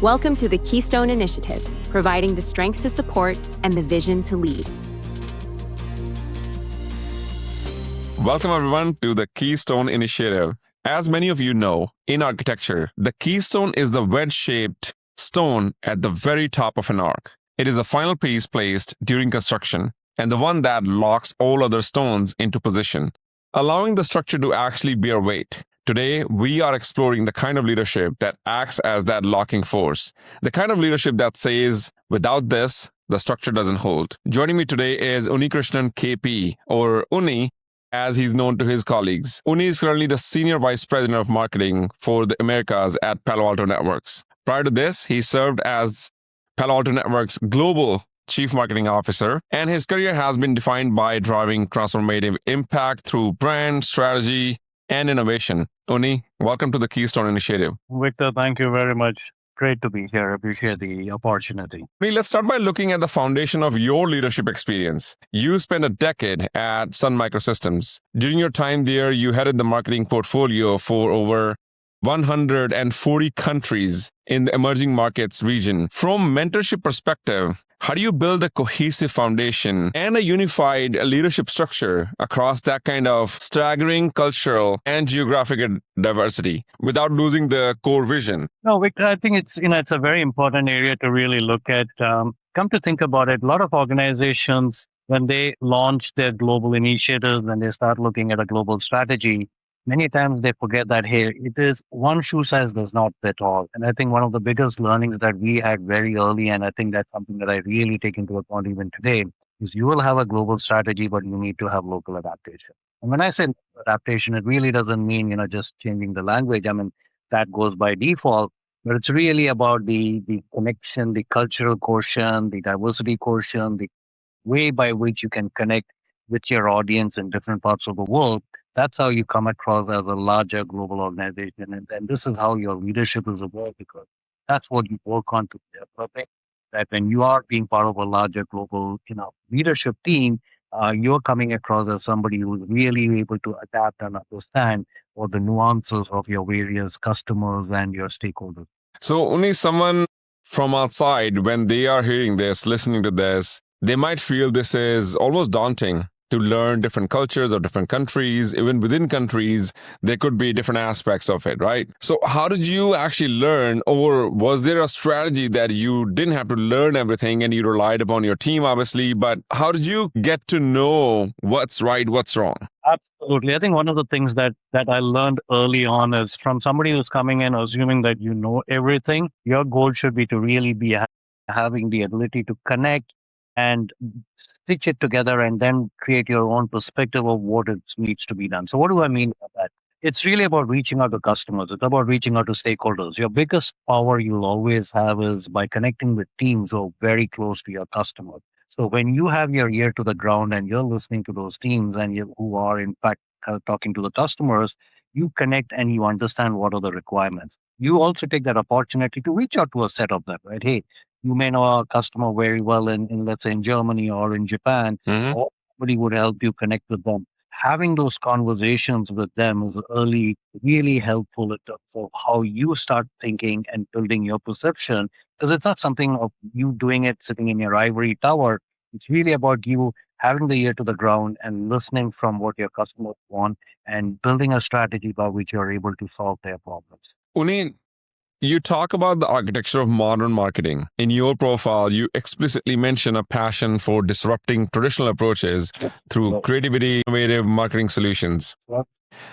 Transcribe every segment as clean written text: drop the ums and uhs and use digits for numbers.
Welcome to the Keystone Initiative, providing the strength to support and the vision to lead. Welcome, everyone, to the Keystone Initiative. As many of you know, in architecture, the keystone is the wedge-shaped stone at the very top of an arc. It is the final piece placed during construction and the one that locks all other stones into position, allowing the structure to actually bear weight. Today, we are exploring the kind of leadership that acts as that locking force, the kind of leadership that says, without this, the structure doesn't hold. Joining me today is Unikrishnan KP, or Uni, as he's known to his colleagues. Uni is currently the Senior Vice President of Marketing for the Americas at Palo Alto Networks. Prior to this, he served as Palo Alto Networks' Global Chief Marketing Officer, and his career has been defined by driving transformative impact through brand, strategy, and innovation. Uni, welcome to the Keystone Initiative. Victor, thank you very much. Great to be here. Appreciate the opportunity. Uni, let's start by looking at the foundation of your leadership experience. You spent a decade at Sun Microsystems. During your time there, you headed the marketing portfolio for over 140 countries in the emerging markets region. From mentorship perspective, how do you build a cohesive foundation and a unified leadership structure across that kind of staggering cultural and geographic diversity without losing the core vision? No, Victor, I think it's a very important area to really look at. Come to think about it, a lot of organizations, when they launch their global initiatives, when they start looking at a global strategy, many times they forget that, hey, it is one shoe size does not fit all. And I think one of the biggest learnings that we had very early, and I think that's something that I really take into account even today, is you will have a global strategy, but you need to have local adaptation. And when I say adaptation, it really doesn't mean, just changing the language. I mean, that goes by default, but it's really about the connection, the cultural quotient, the diversity quotient, the way by which you can connect with your audience in different parts of the world. That's how you come across as a larger global organization. And this is how your leadership is evolved, because that's what you work on to develop it. That when you are being part of a larger global, leadership team, you're coming across as somebody who's really able to adapt and understand what the nuances of your various customers and your stakeholders. So only someone from outside, when they are hearing this, listening to this, they might feel this is almost daunting to learn different cultures of different countries. Even within countries, there could be different aspects of it, right? So how did you actually learn, or was there a strategy that you didn't have to learn everything and you relied upon your team, obviously, but how did you get to know what's right, what's wrong? Absolutely. I think one of the things that I learned early on is from somebody who's coming in assuming that you know everything, your goal should be to really be having the ability to connect and stitch it together and then create your own perspective of what it needs to be done. So what do I mean by that? It's really about reaching out to customers. It's about reaching out to stakeholders. Your biggest power you'll always have is by connecting with teams who are very close to your customers. So when you have your ear to the ground and you're listening to those teams and who are in fact talking to the customers, you connect and you understand what are the requirements. You also take that opportunity to reach out to a set of them, right? Hey, you may know a customer very well in let's say in Germany or in Japan, or somebody would help you connect with them. Having those conversations with them is really helpful in terms of how you start thinking and building your perception, because it's not something of you doing it sitting in your ivory tower. It's really about you having the ear to the ground and listening from what your customers want and building a strategy by which you're able to solve their problems. Uni, you talk about the architecture of modern marketing. In your profile, you explicitly mention a passion for disrupting traditional approaches through creativity, innovative marketing solutions.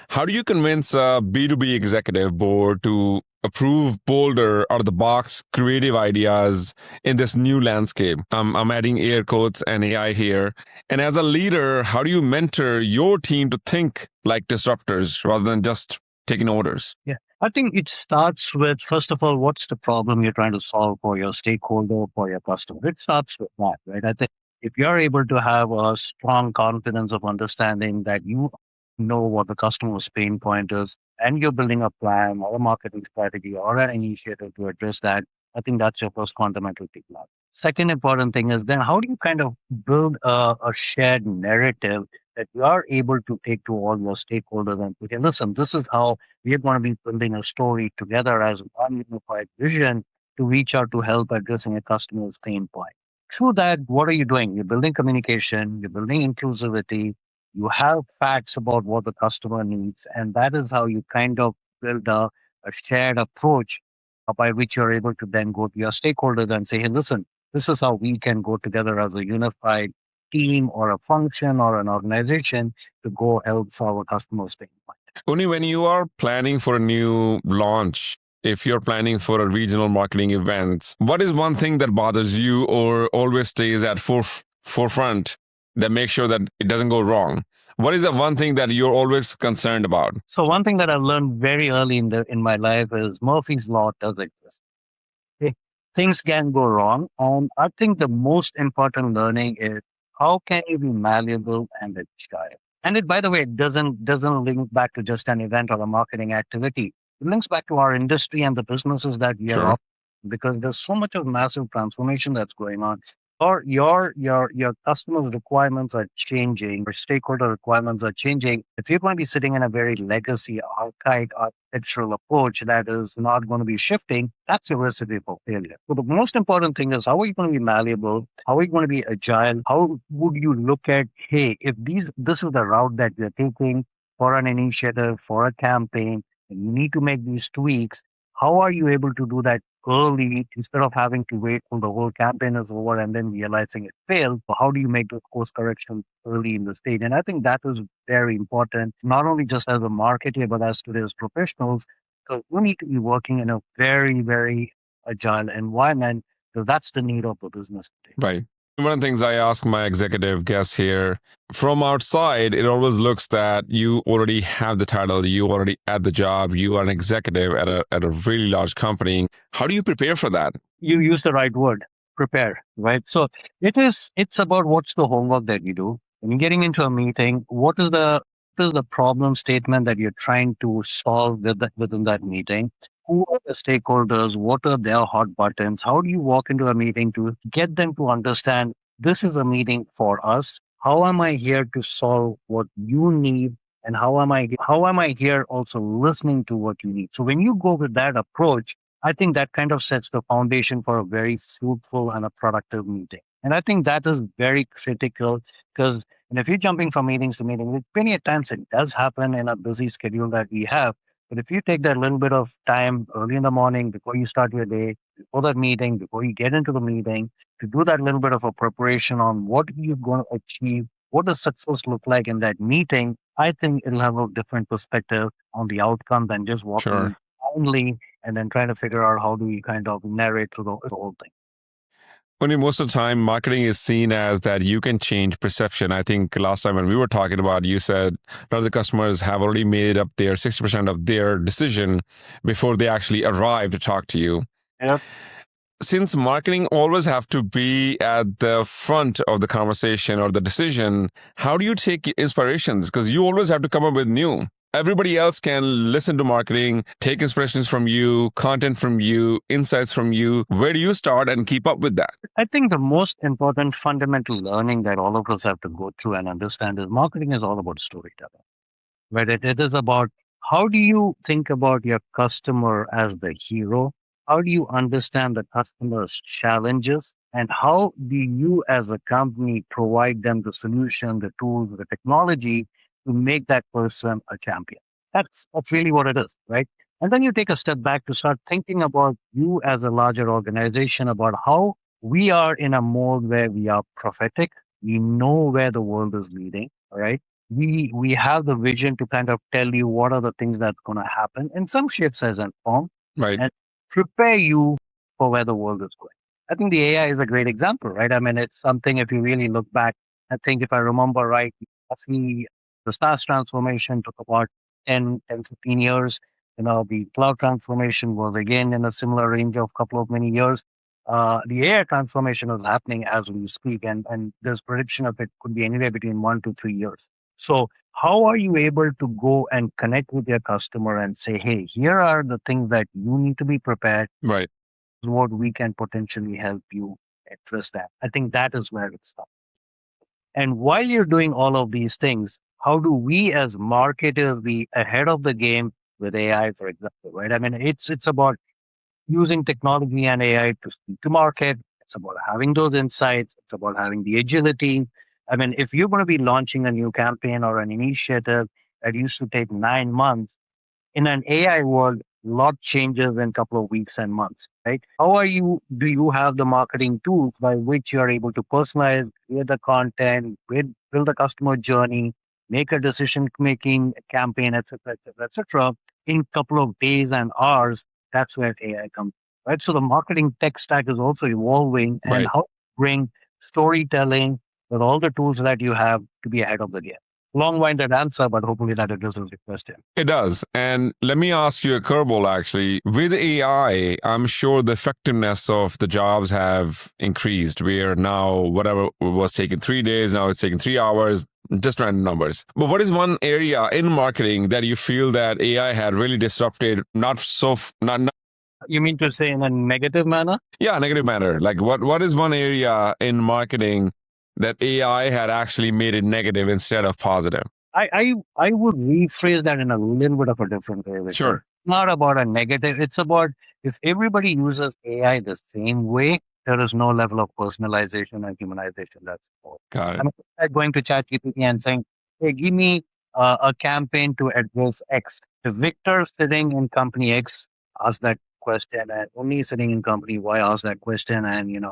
How do you convince a B2B executive board to approve bolder, out-of-the-box creative ideas in this new landscape? I'm adding air quotes and AI here. And as a leader, how do you mentor your team to think like disruptors rather than just taking orders? Yeah. I think it starts with, first of all, what's the problem you're trying to solve for your stakeholder, for your customer? It starts with that, right? I think if you're able to have a strong confidence of understanding that you know what the customer's pain point is, and you're building a plan or a marketing strategy or an initiative to address that, I think that's your first fundamental piece. Second important thing is then how do you kind of build a shared narrative that you are able to take to all your stakeholders and say, listen, this is how we are going to be building a story together as one unified vision. to reach out to help addressing a customer's pain point. Through that, what are you doing? You're building communication, you're building inclusivity, you have facts about what the customer needs, and that is how you kind of build a shared approach by which you're able to then go to your stakeholders and say, hey, listen, this is how we can go together as a unified team or a function or an organization to go help solve a customer's pain point. Only when you are planning for a new launch, if you're planning for a regional marketing events, what is one thing that bothers you or always stays at forefront that makes sure that it doesn't go wrong? What is the one thing that you're always concerned about? So one thing that I've learned very early in my life is Murphy's Law does exist. Okay? Things can go wrong. And I think the most important learning is how can you be malleable and agile? And it, by the way, it doesn't link back to just an event or a marketing activity. It links back to our industry and the businesses that we are Sure. because there's so much of massive transformation that's going on. Or your customers' requirements are changing, or stakeholder requirements are changing. If you're going to be sitting in a very legacy, archaic, architectural approach that is not going to be shifting, that's a recipe for failure. So the most important thing is how are you going to be malleable? How are you going to be agile? How would you look at, hey, if this is the route that you're taking for an initiative, for a campaign, and you need to make these tweaks, how are you able to do that early instead of having to wait till the whole campaign is over and then realizing it failed? So how do you make those course corrections early in the stage? And I think that is very important, not only just as a marketer, but as today's professionals, because we need to be working in a very, very agile environment because that's the need of the business today. Right. One of the things I ask my executive guests here, from outside, it always looks that you already have the title, you already at the job, you are an executive at a really large company. How do you prepare for that? You use the right word, prepare, right? So it's about what's the homework that you do. When you're getting into a meeting, what is the problem statement that you're trying to solve within that meeting? Who are the stakeholders? What are their hot buttons? How do you walk into a meeting to get them to understand this is a meeting for us? How am I here to solve what you need? And how am I here also listening to what you need? So when you go with that approach, I think that kind of sets the foundation for a very fruitful and a productive meeting. And I think that is very critical because if you're jumping from meetings to meetings, many a times it does happen in a busy schedule that we have. But if you take that little bit of time early in the morning before you start your day, before that meeting, before you get into the meeting, to do that little bit of a preparation on what you're going to achieve, what does success look like in that meeting, I think it'll have a different perspective on the outcome than just walking Sure. only and then trying to figure out how do we kind of narrate through the whole thing. Only most of the time, marketing is seen as that you can change perception. I think last time when we were talking about, you said a lot of the customers have already made up their 60% of their decision before they actually arrive to talk to you. Yep. Since marketing always have to be at the front of the conversation or the decision, how do you take inspirations? Because you always have to come up with new. Everybody else can listen to marketing, take inspirations from you, content from you, insights from you. Where do you start and keep up with that? I think the most important fundamental learning that all of us have to go through and understand is marketing is all about storytelling. Right? It is about how do you think about your customer as the hero? How do you understand the customer's challenges? And how do you as a company provide them the solution, the tools, the technology to make that person a champion? That's really what it is, right? And then you take a step back to start thinking about you as a larger organization, about how we are in a mode where we are prophetic. We know where the world is leading, right? We have the vision to kind of tell you what are the things that's going to happen in some shape, size, and form, Right. and prepare you for where the world is going. I think the AI is a great example, right? I mean, it's something if you really look back, I think if I remember right, roughly the SaaS transformation took about 15 years. The cloud transformation was again in a similar range of couple of many years. The AI transformation is happening as we speak, and there's prediction of it could be anywhere between 1 to 3 years. So how are you able to go and connect with your customer and say, hey, here are the things that you need to be prepared, Right. what we can potentially help you address that. I think that is where it starts. And while you're doing all of these things, how do we as marketers be ahead of the game with AI, for example, right? I mean, it's about using technology and AI to speed to market. It's about having those insights. It's about having the agility. I mean, if you're going to be launching a new campaign or an initiative that used to take 9 months, in an AI world, lot changes in a couple of weeks and months, right? Do you have the marketing tools by which you're able to personalize, create the content, build the customer journey, make a decision making campaign, etc., etc., etc., in couple of days and hours? That's where AI comes, right? So the marketing tech stack is also evolving, and Right. how to bring storytelling with all the tools that you have to be ahead of the game. Long-winded answer, but hopefully that addresses the question. It does. And let me ask you a curveball actually. With AI, I'm sure the effectiveness of the jobs have increased. Where now whatever was taking 3 days, now it's taking 3 hours, just random numbers. But what is one area in marketing that you feel that AI had really disrupted, not You mean to say in a negative manner? yeah, negative manner. Like what is one area in marketing that AI had actually made it negative instead of positive? I would rephrase that in a little bit of a different way. Vikram. Sure. Not about a negative. It's about if everybody uses AI the same way, there is no level of personalization and humanization that's involved. Got I it. mean, like going to ChatGPT and saying, "Hey, give me a campaign to address X." If Victor sitting in company X asks that question, and only sitting in company Y asks that question, and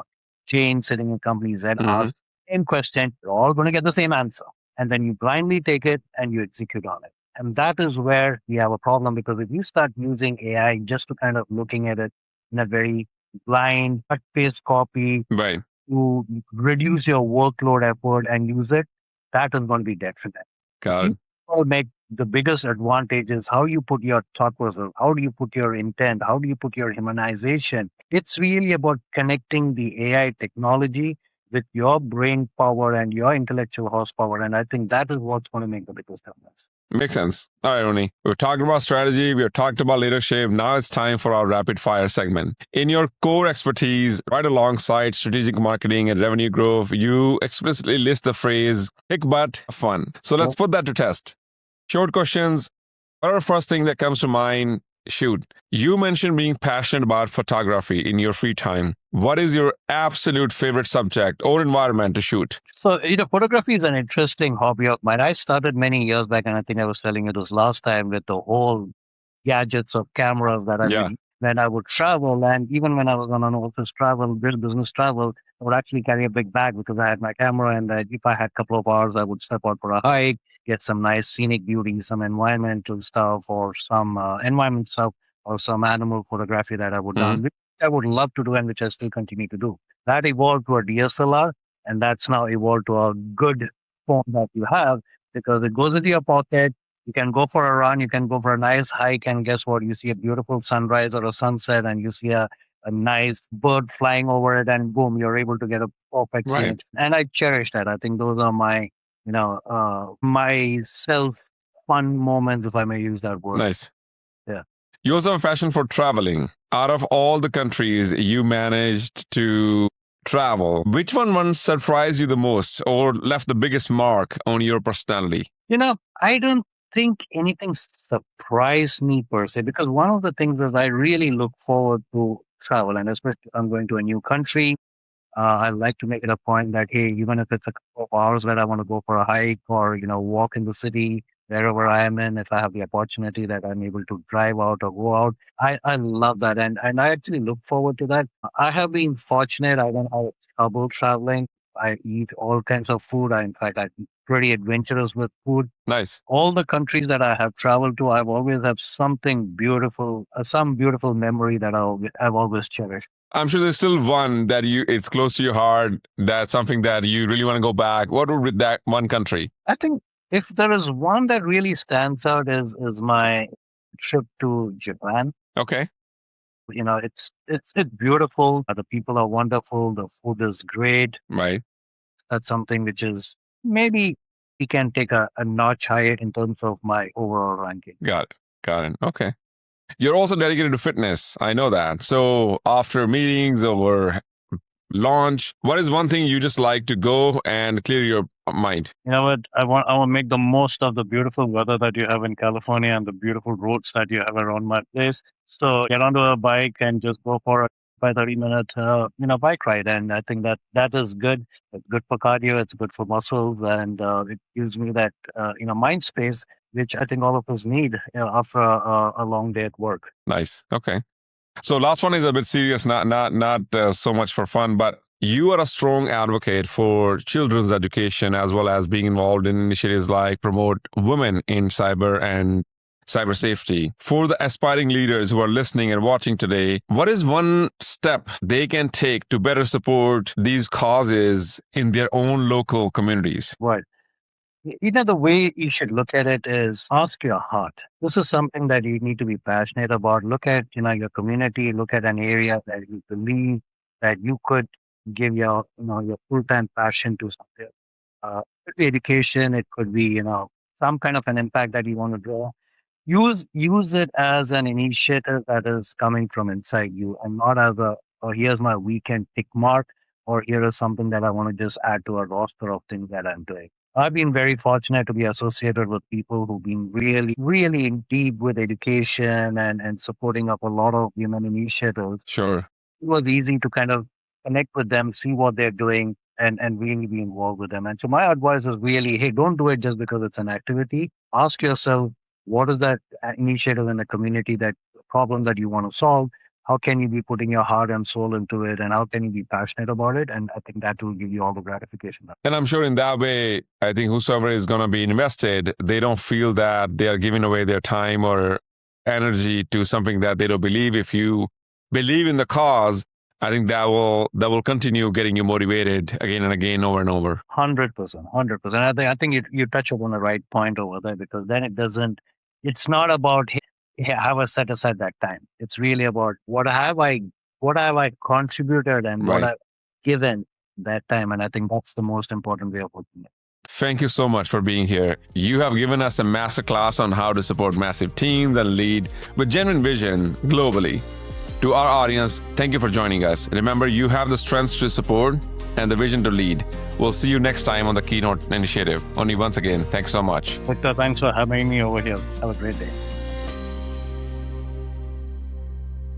Jane sitting in company Z Hmm. asks the same question, you're all going to get the same answer, and then you blindly take it and you execute on it. And that is where we have a problem, because if you start using AI just to kind of looking at it in a very blind, cut paste copy Right. to reduce your workload effort and use it, that is going to be detriment. The Got thing it. that will make the biggest advantage is how you put your thought process, how do you put your intent, how do you put your humanization. It's really about connecting the AI technology with your brain power and your intellectual horsepower. And I think that is what's going to make the biggest difference. Makes sense. All right, Oni. We've talked about strategy, we've talked about leadership. Now it's time for our rapid fire segment. In your core expertise, right alongside strategic marketing and revenue growth, you explicitly list the phrase kick butt fun. So let's put that to test. Short questions. What are the first thing that comes to mind? Shoot. You mentioned being passionate about photography in your free time. What is your absolute favorite subject or environment to shoot? So, photography is an interesting hobby of mine. I started many years back, and I think I was telling you this last time, with the whole gadgets of cameras that I would Yeah. when I would travel. And even when I was on an office travel, business travel, I would actually carry a big bag because I had my camera. And if I had a couple of hours, I would step out for a hike, get some nice scenic beauty, some environmental stuff, or some environment stuff, or some animal photography that I would done, which I would love to do and which I still continue to do. That evolved to a DSLR, and that's now evolved to a good phone that you have, because it goes into your pocket. You can go for a run, you can go for a nice hike, and guess what? You see a beautiful sunrise or a sunset, and you see a nice bird flying over it, and boom, you're able to get a perfect Right. scenic. And I cherish that. I think those are my, my self fun moments, if I may use that word. Nice. Yeah. You also have a passion for traveling. Out of all the countries you managed to travel, which one surprised you the most or left the biggest mark on your personality? I don't think anything surprised me per se, because one of the things is I really look forward to travel, and especially if I'm going to a new country. I like to make it a point that, hey, even if it's a couple of hours that I want to go for a hike or, walk in the city, wherever I am in, if I have the opportunity that I'm able to drive out or go out, I love that. And I actually look forward to that. I have been fortunate. I don't have trouble traveling. I eat all kinds of food. In fact, I'm pretty adventurous with food. Nice. All the countries that I have traveled to, I've always have something beautiful, some beautiful memory that I've always cherished. I'm sure there's still one that it's close to your heart. That's something that you really want to go back. What would be that one country? I think if there is one that really stands out is my trip to Japan. Okay. It's beautiful. The people are wonderful. The food is great. Right. That's something which is maybe we can take a notch higher in terms of my overall ranking. Got it. Got it. Okay. You're also dedicated to fitness. I know that. So after meetings or launch, what is one thing you just like to go and clear your mind. You know what? I want to make the most of the beautiful weather that you have in California and the beautiful roads that you have around my place. So get onto a bike and just go for a by 30-minute bike ride. And I think that is good. It's good for cardio. It's good for muscles, and it gives me that mind space, which I think all of us need after a long day at work. Nice. Okay. So last one is a bit serious, not so much for fun, but you are a strong advocate for children's education as well as being involved in initiatives like promote women in cyber and cyber safety. For the aspiring leaders who are listening and watching today, what is one step they can take to better support these causes in their own local communities? Right. The way you should look at it is ask your heart. This is something that you need to be passionate about. Look at, your community, look at an area that you believe that you could give your full-time passion to something. It could be education, it could be, some kind of an impact that you want to draw. Use it as an initiative that is coming from inside you, and not as here's my weekend tick mark, or here is something that I want to just add to a roster of things that I'm doing. I've been very fortunate to be associated with people who've been really, really in deep with education and supporting up a lot of women initiatives. Sure. It was easy to kind of connect with them, see what they're doing, and really be involved with them. And so my advice is really, hey, don't do it just because it's an activity. Ask yourself, what is that initiative in the community, that problem that you want to solve? How can you be putting your heart and soul into it, and how can you be passionate about it? And I think that will give you all the gratification. And I'm sure in that way, I think whosoever is going to be invested, they don't feel that they are giving away their time or energy to something that they don't believe. If you believe in the cause, I think that will continue getting you motivated again and again, over and over. 100%, 100%. I think you touch upon the right point over there, because then it's not about, hey, have I set aside that time. It's really about what have I contributed and what I've given that time. And I think that's the most important way of looking at it. Thank you so much for being here. You have given us a masterclass on how to support massive teams and lead with genuine vision globally. To our audience, thank you for joining us. Remember, you have the strength to support and the vision to lead. We'll see you next time on the Keynote Initiative. Only once again, thanks so much. Victor, thanks for having me over here. Have a great day.